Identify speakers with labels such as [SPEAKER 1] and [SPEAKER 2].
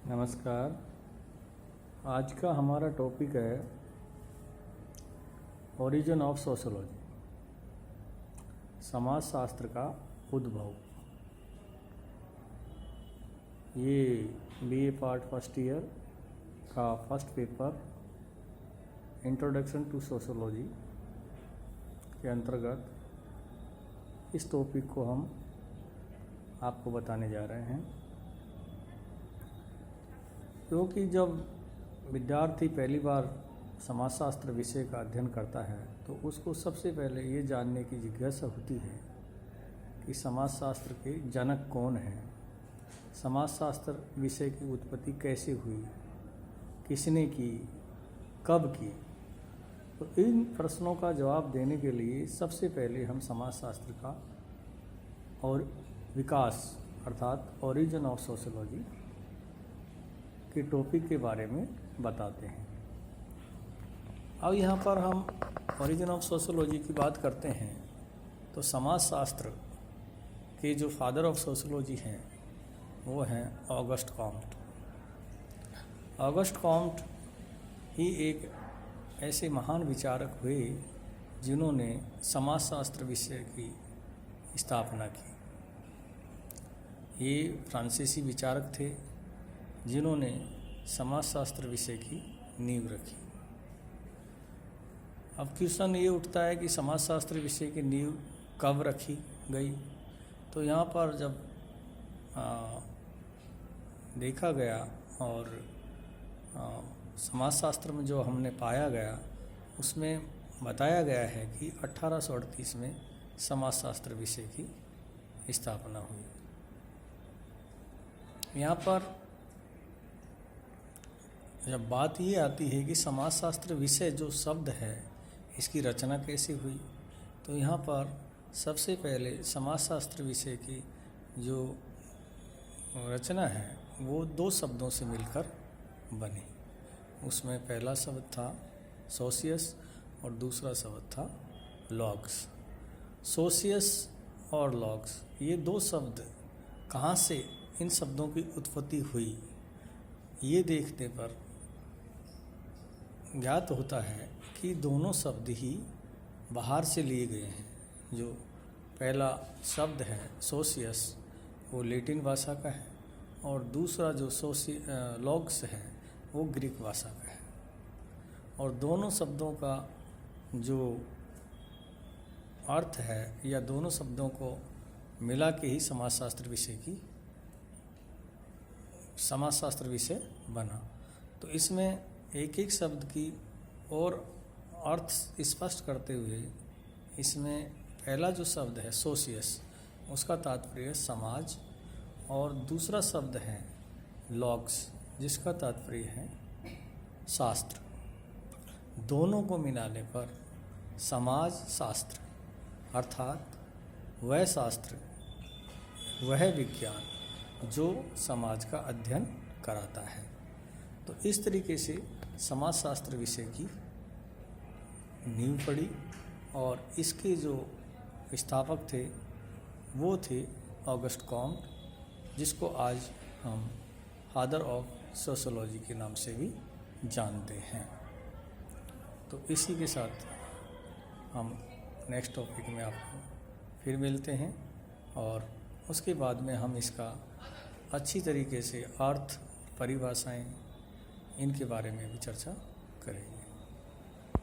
[SPEAKER 1] नमस्कार। आज का हमारा टॉपिक है ओरिजिन ऑफ सोशोलॉजी, समाजशास्त्र का उद्भव। ये बीए पार्ट फर्स्ट ईयर का first paper introduction to sociology के अंतर्गत इस टॉपिक को हम आपको बताने जा रहे हैं, क्योंकि जब विद्यार्थी पहली बार समाजशास्त्र विषय का अध्ययन करता है तो उसको सबसे पहले ये जानने की जिज्ञासा होती है कि समाजशास्त्र के जनक कौन हैं, समाजशास्त्र विषय की उत्पत्ति कैसे हुई, किसने की, कब की। तो इन प्रश्नों का जवाब देने के लिए सबसे पहले हम समाजशास्त्र का और विकास अर्थात ओरिजिन ऑफ सोशोलॉजी के टॉपिक के बारे में बताते हैं। अब यहाँ पर हम ओरिजिन ऑफ सोशोलॉजी की बात करते हैं तो समाजशास्त्र के जो फादर ऑफ सोशोलॉजी हैं वो हैं ऑगस्ट कॉम्ट। ऑगस्ट कॉम्ट ही एक ऐसे महान विचारक हुए जिन्होंने समाजशास्त्र विषय की स्थापना की। ये फ्रांसीसी विचारक थे जिन्होंने समाजशास्त्र विषय की नींव रखी। अब क्वेश्चन ये उठता है कि समाजशास्त्र विषय की नींव कब रखी गई। तो यहाँ पर जब देखा गया और समाजशास्त्र में जो हमने पाया गया उसमें बताया गया है कि 1838 में समाजशास्त्र विषय की स्थापना हुई। यहाँ पर जब बात ये आती है कि समाजशास्त्र विषय जो शब्द है इसकी रचना कैसे हुई, तो यहाँ पर सबसे पहले समाजशास्त्र विषय की जो रचना है वो दो शब्दों से मिलकर बनी। उसमें पहला शब्द था सोशियस और दूसरा शब्द था लॉग्स। सोशियस और लॉग्स ये दो शब्द कहाँ से इन शब्दों की उत्पत्ति हुई, ये देखने पर ज्ञात होता है कि दोनों शब्द ही बाहर से लिए गए हैं। जो पहला शब्द है सोशियस वो लैटिन भाषा का है और दूसरा जो लॉग्स है वो ग्रीक भाषा का है। और दोनों शब्दों का जो अर्थ है या दोनों शब्दों को मिला के ही समाजशास्त्र विषय बना। तो इसमें एक एक शब्द की और अर्थ स्पष्ट करते हुए इसमें पहला जो शब्द है सोशियस उसका तात्पर्य समाज और दूसरा शब्द है लॉग्स जिसका तात्पर्य है शास्त्र। दोनों को मिलाने पर समाज शास्त्र अर्थात वह शास्त्र, वह विज्ञान जो समाज का अध्ययन कराता है। तो इस तरीके से समाजशास्त्र विषय की नींव पड़ी और इसके जो स्थापक थे वो थे ऑगस्ट कॉम्ट, जिसको आज हम फादर ऑफ सोशोलॉजी के नाम से भी जानते हैं। तो इसी के साथ हम नेक्स्ट टॉपिक में आपको फिर मिलते हैं और उसके बाद में हम इसका अच्छी तरीके से अर्थ, परिभाषाएं, इनके बारे में भी चर्चा करेंगे।